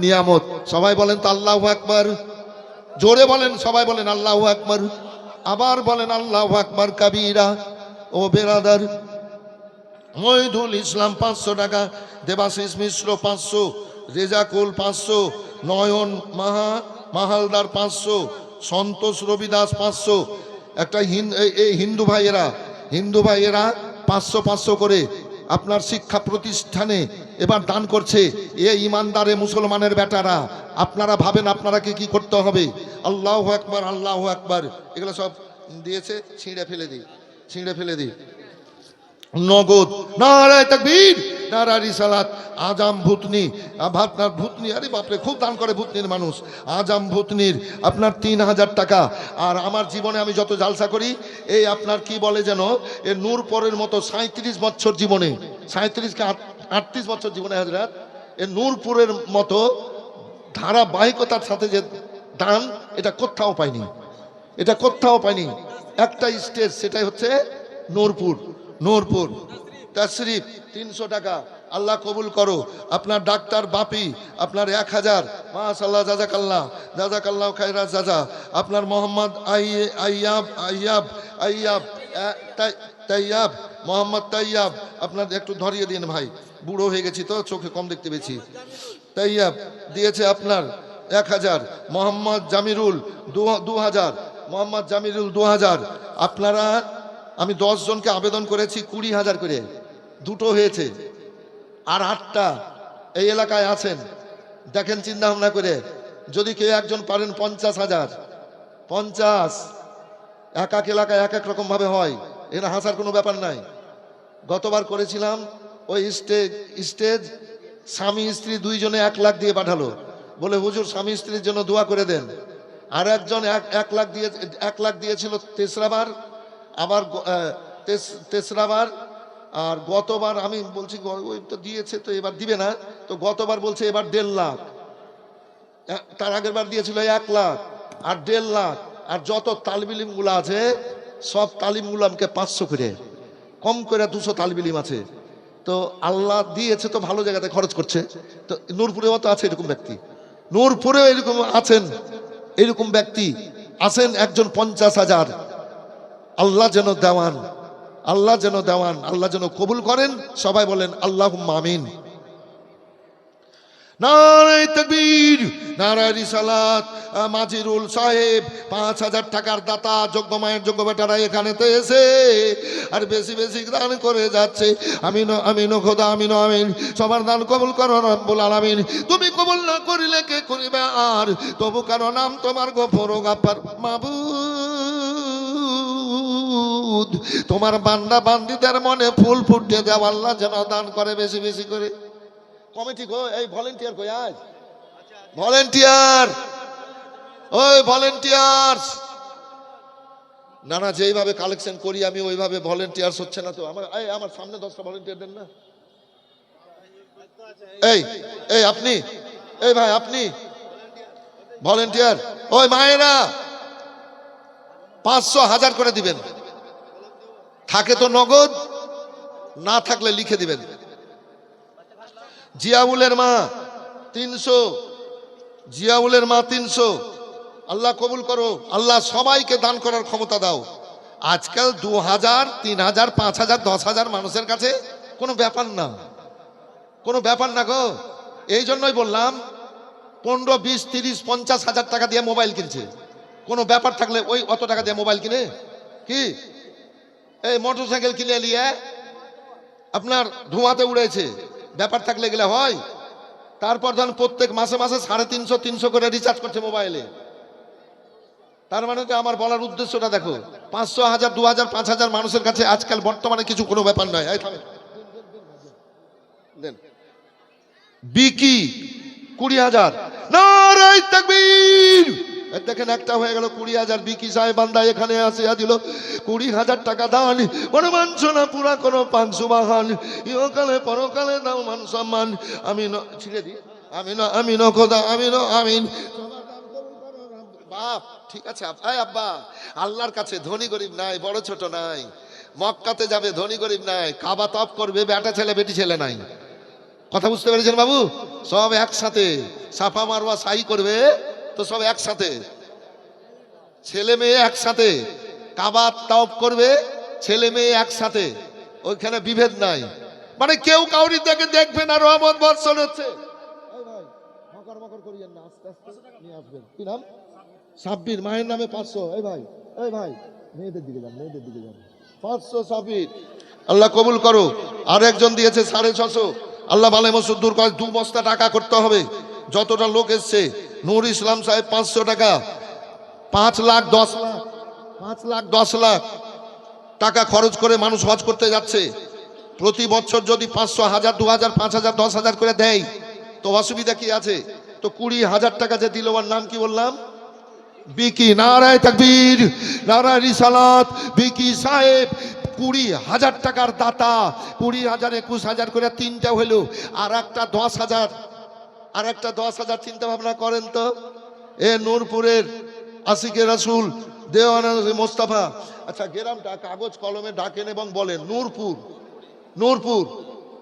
নিয়ামত। সবাই বলেন তো আল্লাহু আকবার, জোরে বলেন, সবাই বলেন আল্লাহু আকবার, আবার বলেন আল্লাহু আকবার কাবীরা। ও বেরাদার, মহিদুল ইসলাম 500 টাকা, দেবাশিস মিশ্র 500, রেজাকুল 500, নয়ন মাহালদার 500, সন্তোষ রবিদাস 500। একটা হিন্দু ভাইয়েরা 500 করে আপনার শিক্ষা প্রতিষ্ঠানে এবার দান করছে। এ ইমানদারে মুসলমানের বেটারা, আপনারা ভাবেন আপনারাকে কি করতে হবে? আল্লাহু আকবার, আল্লাহু আকবার, এগুলো সব দিয়েছে, ছিঁড়ে ফেলে দিই। নগদ, নারায়ে তাকবীর, নারায়ে রিসালাত। আজাম ভুতনি, আপনার ভুতনি, আরে বাপরে খুব দান করে ভুতনির মানুষ। আজাম ভুতনির আপনার 3000 টাকা। আর আমার জীবনে আমি যত জালসা করি, এই আপনার কি বলে যেন, এ নূরপুরের মতো 37 বছর জীবনে, 37 কে 38 বছর জীবনে হাজরাত, এ নূরপুরের মতো ধারাবাহিকতার সাথে যে দান, এটা কোথাও পাইনি, একটা স্টেজ, সেটাই হচ্ছে নূরপুর। তাশরিফ 300 টাকা, আল্লাহ কবুল করো। আপনার ডাক্তার বাপি, আপনার 1000, মাশাআল্লাহ, জাযাকাল্লাহ খায়রা জাযা। আপনার মোহাম্মদ তাইয়াব, মোহাম্মদ তাইয়াব, আপনার একটু ধরিয়ে দিন ভাই, বুড়ো হয়ে গেছি তো চোখে কম দেখতে পেয়েছি। তাইয়াব দিয়েছে আপনার 1000, মোহাম্মদ জামিরুল 2000, মোহাম্মদ জামিরুল 2000। আপনারা, আমি 10 জনকে আবেদন করেছি 20,000 করে, 2টো হয়েছে, আর 8টা এই এলাকায় আছেন। দেখেন চিন্তা ভাবনা করে, যদি কেউ একজন পারেন 50,000, 50, এক এক এলাকায় এক এক রকম ভাবে হয়, এখানে হাসার কোনো ব্যাপার নাই। গতবার করেছিলাম ওই স্টেজ স্বামী স্ত্রী 2 জনে 1 লাখ দিয়ে পাঠালো, বলে হুজুর স্বামী স্ত্রীর জন্য দোয়া করে দেন। আর একজন 1 লাখ দিয়েছিল তেসরাবার, আবার তেসরাবার। আর গতবার আমি বলছি ওই তো দিয়েছে, তো এবার দিবে না, তো গতবার বলছে এবার 1.5 লাখ। তার আগের বার দিয়েছিল 1 লাখ আর 1.5 লাখ। আর যত তালিম গুলো আছে, সব তালিম গুলামকে 500 করে, কম করে 200 তালিম আছে। তো আল্লাহ দিয়েছে তো ভালো জায়গাতে খরচ করছে। তো নূরপুরেও তো আছে এরকম ব্যক্তি, নূরপুরেও এরকম আছেন, এরকম ব্যক্তি আছেন একজন 50,000। আল্লাহ যেন দেওয়ান, আল্লাহ যেন দেওয়ান, আল্লাহ যেন কবুল করেন। সবাই বলেন আল্লাহুম্মা আমিন। নারায়ে তাকবীর, নারায়ে রিসালাত। মাজিরুল সাহেব 5,000 টাকার দাতা, যোগ্য মায়ের যোগ্য বেটারা এখানেতে এসে আর বেশি বেশি দান করে যাচ্ছে। আমিন আমিন খোদা, আমিন আমিন। সবার দান কবুল করো রব্বুল আলামিন। তুমি কবুল না করিলে কে করিবে আর, তবু কারো নাম তোমার গফর ও গাফফার। মাবুদ, তোমার বান্দা বান্দীদের মনে ফুল ফুটিয়ে দাও, আল্লাহ যেন দান করে বেশি বেশি করে। কমিটি গো, এই ভলেন্টিয়ার কই আজ? ভলেন্টিয়ার, ওই ভলেন্টিয়ার্স না না, যেইভাবে কালেকশন করি আমি ওইভাবে ভলেন্টিয়ার্স হচ্ছে না তো। আমার সামনে 10টা ভলেন্টিয়ার দেন না। এই এই আপনি, এই ভাই আপনি ভলেন্টিয়ার। ওই মায়েরা 500 1000 করে দিবেন, থাকে তো নগদ, না থাকলে লিখে দিবেন। জিয়াউলের মা 300, জিয়াউলের মা 300। আল্লাহ কবুল করো, আল্লাহ সবাইকে দান করার ক্ষমতা দাও। আজকাল 2000 3000 5000 10,000 মানুষের কাছে কোনো ব্যাপার না, কোনো ব্যাপার না গো। এই জন্যই বললাম 15 20 30 50,000 টাকা দিয়ে মোবাইল কিনছে, কোনো ব্যাপার থাকলে ওই অত টাকা দিয়ে মোবাইল কিনে কি, এই মোটরসাইকেল কিনে নিয়ে আপনার ধোঁয়াতে উড়েছে, ব্যাপার থাকলে গেলে হয়। তারপর ধরেন প্রত্যেক মাসে মাসে 350 300 করে রিচার্জ করছে মোবাইলে। তার মানে তো আমার বলার উদ্দেশ্যটা দেখো, 500 1000 2000 5000 মানুষের কাছে আজকাল বর্তমানে কিছু কোনো ব্যাপার নয়। এই থামেন, দেন বিকি 20,000। নারায়ে তাকবীর। দেখেন একটা হয়ে গেল 20,000। বিকি সাহেব বান্দা এখানে আসিয়া দিল 20,000 টাকা দান। মনমানসনা পুরা করো পাক সুবহান, ইহকালে পরকালে দাও মান সম্মান। আমিন, ছিড়ে দি, আমিন আমিন খোদা, আমিন আমিন। বাপ ঠিক আছে আব্বা, আল্লাহর কাছে ধনী গরিব নাই, বড় ছোট নাই। মক্কাতে যাবে ধনী গরিব নাই, কাবা তপ করবে বেটা ছেলে বেটি ছেলে নাই। কথা বুঝতে পেরেছেন বাবু? সব একসাথে সাফা মারওয়া সাই করবে তো সব একসাথে, ছেলে মেয়ে একসাথে। কাবা তওয়াফ করবে ছেলে মেয়ে একসাথে, ওইখানে বিভেদ নাই। মানে কেউ কাউরি থেকে দেখবে না, রহমত বর্ষণ হচ্ছে। মকর মকর করিয়েন না, আস্তে আস্তে নিয়ে আসবেন। কি নাম? সাব্বির, মায়ের নামে 500। এই ভাই, এই ভাই মেয়েদের দিকে যান, মেয়েদের দিকে যান। 500 সাব্বির, আল্লাহ কবুল করো। আর একজন দিয়েছে 650। আল্লাহ বালে মসুদ দূর করে। 2 বস্তা টাকা করতে হবে যতটা লোক এসছে। নূর ইসলাম সাহেব 500 টাকা, 5,10,00,000 টাকা খরচ করে মানুষ হজ করতে যাচ্ছে। প্রতি বছর যদি 500 1000 2000 5000 10,000 করে দেয় তো অসুবিধা কি আছে? তো 20,000 টাকা যে দিল, ওর নাম কি বললাম? বিকি। নারায়ে তাকবীর, নারায়ে রিসালাত। বিকি সাহেব 20,000 টাকার দাতা। 20,000 21,000 করে তিনটা হলো, আর একটা 10,000, আর একটা 10,000 চিন্তা ভাবনা করেন তো। এ নূরপুরের আশিকে রাসূল দেওয়ানা মোস্তফা। আচ্ছা গ্রামটা কাগজ কলমে ডাকেন এবং বলেন নূরপুর, নূরপুর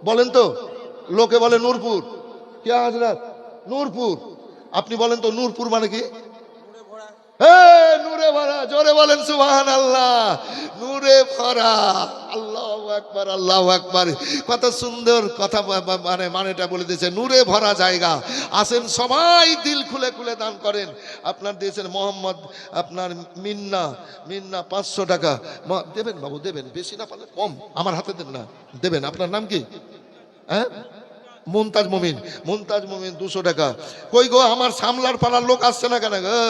বলেন তো, লোকে বলে নূরপুর। কে হাজরাত? নূরপুর। আপনি বলেন তো নূরপুর মানে কি? নূরে ভরা, জোরে বলেন সুবহানাল্লাহ। নূরে ভরা, আল্লাহু আকবার, আল্লাহু আকবার। কত সুন্দর কথা, মানেটা বলে দিয়েছে। নূরে ভরা জায়গা। আসেন সবাই দিল খুলে খুলে দান করেন। আপনার দিয়েছেন মোহাম্মদ, আপনার মিন্না 500 টাকা দেবেন বাবু, দেবেন, বেশি না পারলে কম, আমার হাতে দেন না, দেবেন। আপনার নাম কি? হ্যাঁ, মুমতাজ মুমিন। মুমতাজ মুমিন 200 টাকা। কই গো আমার সামলার পাড়ার লোক আসছে না কেন গো?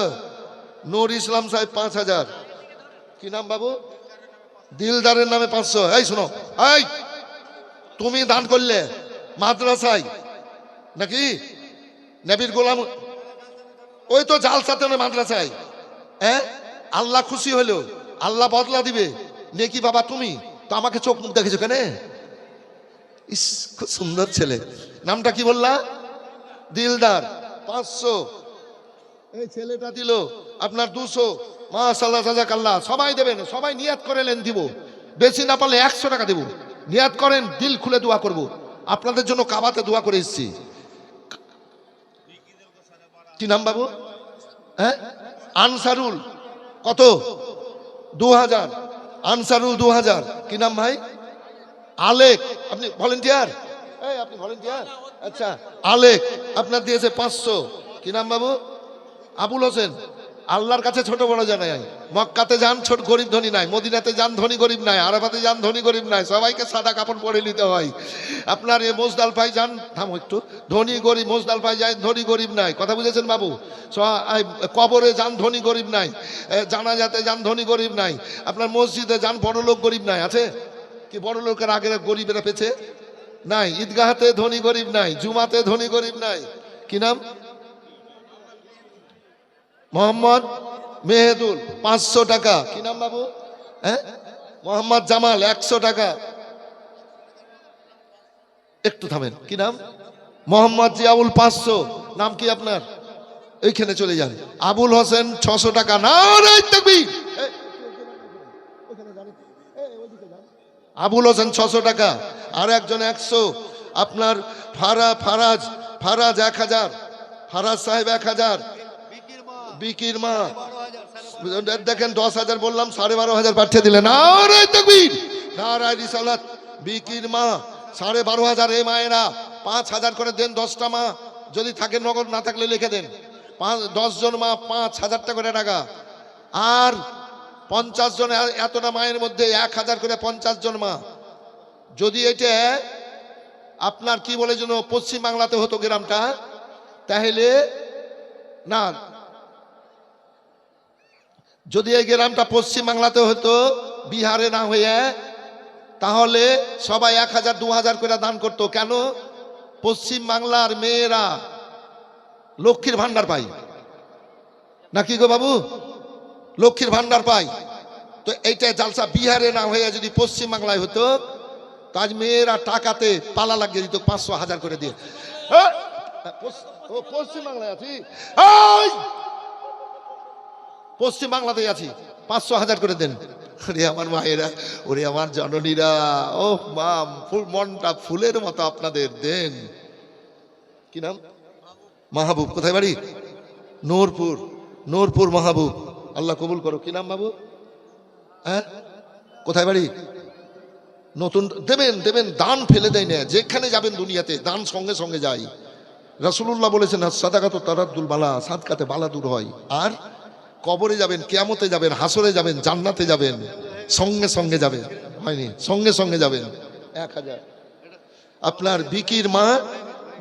নূর ইসলাম সাহেব 5,000। কি নাম বাবু? দিলদারের নামে 500। এই শোনো, এই তুমি দান করলে মাদ্রাসায় নাকি নবীর গোলাম, ওই তো জালসাতে মাদ্রাসায়। হ্যাঁ, আল্লাহ খুশি হলো, আল্লাহ বদলা দিবে নেকি। বাবা তুমি তো আমাকে চোখ মুখ দেখেছো কেন? ইস খুব সুন্দর ছেলে। নামটা কি বললা? দিলদার 500। এই ছেলেটা দিল আপনার 200। মাশাআল্লাহ, জাযাকাল্লাহ। সবাই দেবেন, সবাই নিয়াত করেলেন দিব। বেশি না পারলে 100 টাকা দেব। নিয়াত করেন, দিল খুলে দোয়া করব। আপনাদের জন্য কাবাতে দোয়া করে এসেছি। কি নাম বাবু? হ্যাঁ, আনসারুল। কত? 2000। আনসারুল 2000। কি নাম ভাই? আলেক। আপনি ভলেন্টিয়ার? আপনি ভলেন্টিয়ার? আচ্ছা, আলেক আপনার দিয়েছে 500। কি নাম বাবু? আবুল হোসেন। আল্লাহর কাছে ছোট বড় জানাই। মক্কাতে যান ছোট গরিব ধনী নাই, মদিনাতে যান ধনী গরিব নাই, আরাফাতে যান ধনী গরিব নাই, সবাইকে সাদা কাপড় পরে নিতে হয়। আপনার এ মোজদালফায় যান, থামো একটু, ধনী গরিব, মোজদালফায় যান ধনী গরিব নাই, কথা বুঝেছেন বাবু? কবরে যান ধনী গরিব নাই, জানাজাতে যান ধনী গরিব নাই, আপনার মসজিদে যান বড় লোক গরিব নাই। আছে কি বড় লোকের আগে গরিবেরা পেছে? নাই। ঈদগাহাতে ধনী গরিব নাই, জুমাতে ধনী গরিব নাই। কি নাম? মোহাম্মদ মেহেদুল 500 টাকা। কি নাম বাবু? হ্যাঁ, মোহাম্মদ জামাল 100 টাকা। একটু থামেন। কি নাম? মোহাম্মদ জিয়াউল 500। নাম কি আপনার? এইখানে চলে যান। আবুল হোসেন 600 টাকা। নারে তাকবীর। আবুল হোসেন 600 টাকা। আর একজন 100। আপনার ফারাজ 1000। ফারাজ সাহেব 1000। বিকির মা দেখেন 10,000 বললাম, 12,500 পাঠিয়ে দিলেন। নারে তাকবীর, নারায়ে রিসালাত। বিকির মা 12,500। এ মায়েরা 5,000 করে দেন। 10টা মা যদি থাকে, নগদ না থাকলে লিখে দেন। 10 জন মা 5,000 টাকা করে টাকা। আর 50 জন, এতটা মায়ের মধ্যে 1,000 করে 50 জন মা। যদি এটা আপনার কি বলে যেন পশ্চিম বাংলাতে হতো গ্রামটা, তাহলে না, যদি এই গ্রামটা পশ্চিম বাংলাতে হতো, বিহারে না হয়ে, তাহলে সবাই 1,000 2,000 করে দান করতো। কেন? পশ্চিম বাংলার মেয়েরা লক্ষ্মীর ভান্ডার পায় নাকি গো বাবু? লক্ষ্মীর ভান্ডার পায়। তো এইটা জালসা বিহারে না হয়ে যদি পশ্চিম বাংলায় হতো, তাজ মেয়েরা টাকাতে পালা লাগিয়ে দিত 500 1000 করে দিয়ে। পশ্চিম বাংলায় আছি, পশ্চিম বাংলাতেই আছি, 500 1000 করে দেন। ওরে আমার মায়েরা, ওরে আমার জননীরা, ও মা, মনটা ফুলের মতো আপনাদের দেন। কি নাম? মাহবুব। কোথায় বাড়ি? নূরপুর। নূরপুর মাহবুব, আল্লাহ কবুল করো। কি নাম বাবু? হ্যাঁ, কোথায় বাড়ি? নতুন। দেবেন দেবেন, দান ফেলে দেয় না। যেখানে যাবেন দুনিয়াতে দান সঙ্গে সঙ্গে যায়। রাসূলুল্লাহ বলেছেন, সাদাকাতু তারাদ্দুল বালা, সাদকাতে বালা দূর হয়। আর কবরে যাবেন, কিয়ামতে যাবেন, হাসরে যাবেন, জান্নাতে যাবেন, সঙ্গে সঙ্গে যাবেন। হয়নি? সঙ্গে সঙ্গে যাবেন। 1000। আপনার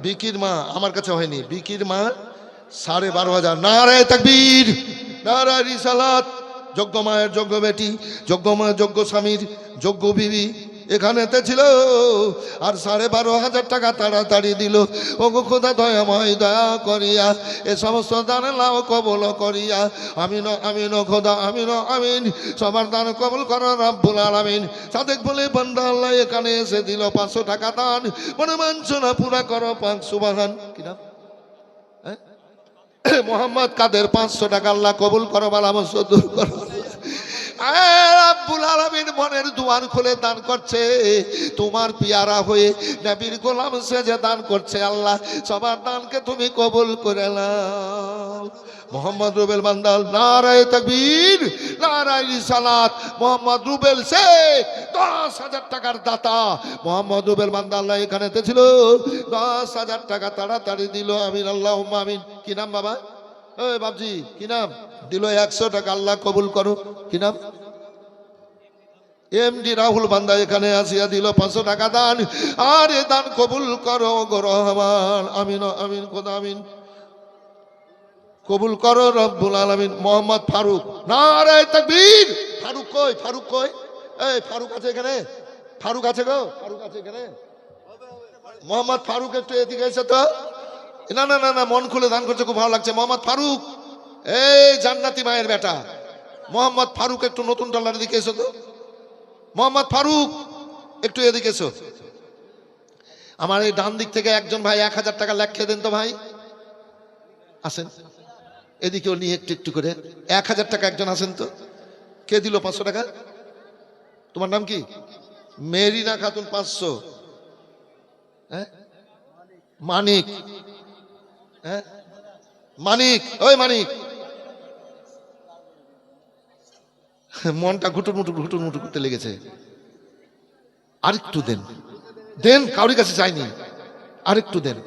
বিকির মা আমার কাছে হয়নি। বিকির মা 12,500। নারায়ে তাকবীর, নারায়ে রিসালাত। যোগ্য মায়ের যোগ্য বেটি, যোগ্য মায়ের যোগ্য স্বামীর যোগ্য বিবি এখানেতে ছিল। আর 12,500 টাকা তাড়াতাড়ি দিল। ওগো খোদা দয়াময়, দয়া করিয়া এ সমস্ত দান লাভ কবল করিয়া। আমিন আমিন খোদা, আমিন আমিন। সবার দান কবল করো রব্বুল আলামিন। সাদেক বলে বান্দা আল্লাহ এখানে এসে দিল 500 টাকা দান। মনে মানছনা পুরা করো পাক সুবহান। কি নাম? মোহাম্মদ কাদের 500 টাকা আল্লাহ কবুল করো, বালামস্ত দূর করো। রব্বুল আলামিন মনের দুয়ার খুলে দান করছে। তোমার পিয়ারা হয়ে নবীর গোলাম সেজে দান করছে। আল্লাহ সবার দানকে তুমি কবুল করে নাও। মোহাম্মদ রুবেল বান্দাল, নারায়ে তাকবীর, নারায়ে রিসালাত। মোহাম্মদ রুবেল শেখ 10,000 টাকার দাতা। মোহাম্মদ রুবেল বান্দা আল্লাহ এখানেতে ছিল, 10,000 টাকা তাড়াতাড়ি দিল। আমিন আল্লাহুম্মা আমিন। কি নাম বাবা? ওই বাবজি, কি নাম? দিল 100 টাকা, আল্লাহ কবুল করো। কি নাম? এমডি রাহুল বান্দা এখানে আসিয়া দিল 500 টাকা দান। আর এ দান কবুল করো গো রহমান। আমিন আমিন খোদা আমিন, কবুল করো রব্বুল আলামিন। মোহাম্মদ ফারুক, নারায়ে তাকবীর। ফারুক কই? ফারুক কই? এই ফারুক আছে এখানে? ফারুক আছে গো? ফারুক আছে এখানে? মোহাম্মদ ফারুক একটু এদিকে এসে তো। না না না না, মন খুলে দান করছে, খুব ভালো লাগছে। মোহাম্মদ ফারুক, এই জান্নাতি মায়ের বেটা মোহাম্মদ ফারুক, একটু নতুন টলার দিকে এসো তো। মোহাম্মদ ফারুক একটু এদিকে এসো। আমার এই ডান দিক থেকে একজন ভাই 1000 টাকা লেখে দেন তো ভাই। আসেন এদিকেও নিয়ে একটু একটু করে 1000 টাকা একজন আসেন তো। কে দিল 500 টাকা? তোমার নাম কি? মেরিনা খাতুন 500, হ্যাঁ মানিক, হ্যাঁ মানিক, ওই মানিক, মনটা ঘুটুর মুটু করতে লেগেছে। আরেকটু দেন, দেন, কাউরি কাছে চাইনি, আরেকটু দেন।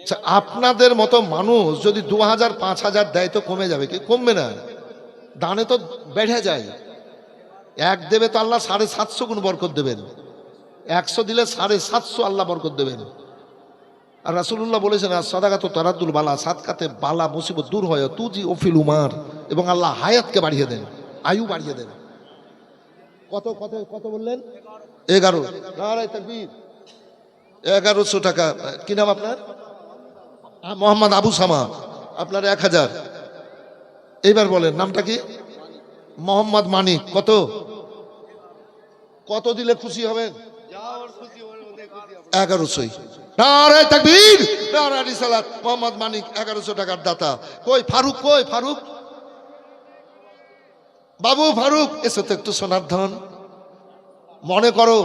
আচ্ছা, আপনাদের মতো মানুষ যদি 2000 5000 দেয় তো কমে যাবে কি? কমবে না, দানে তো বেড়ে যায়। এক দেবে তো আল্লাহ 750 গুণ বরকত দেবেন, 100 দিলে 750 আল্লাহ বরকত দেবেন। আর রাসূলুল্লাহ বলেছেন, আর সাদাকা তো তারাদ্দুল বালা, সাদকাতে বালা মুসিবত দূর হয়, তুজি ওফিল উমার, এবং আল্লাহ হায়াতকে বাড়িয়ে দেন, আয়ু বাড়িয়ে দেন। কত কত কত বললেন? 11। নারায়ে তাকবীর। 1100 টাকা। কি নাম আপনার? মোহাম্মদ আবু সামা, আপনার 1000। এইবার বলেন নামটা কি? মোহাম্মদ মানিক। কত কত দিলে খুশি হবেন? 1100। নারায়ে তাকবীর, নারায়ে রিসালাত। মোহাম্মদ মানিক 1100 টাকার দাতা। কই ফারুক? কই ফারুক? বাবু ফারুক, এসো তো একটু, সোনার ধন। মনে করো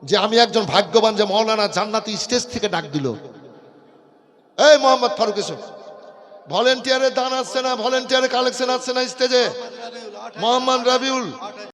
যে আমি একজন ভাগ্যবান যে মাওলানা জান্নাতি স্টেজ থেকে ডাক দিল, এই মোহাম্মদ ফারুক এসো। ভলেন্টিয়ারের দান আসছে না, ভলেন্টিয়ারের কালেকশন আসছে না স্টেজে। মোহাম্মদ রবিউল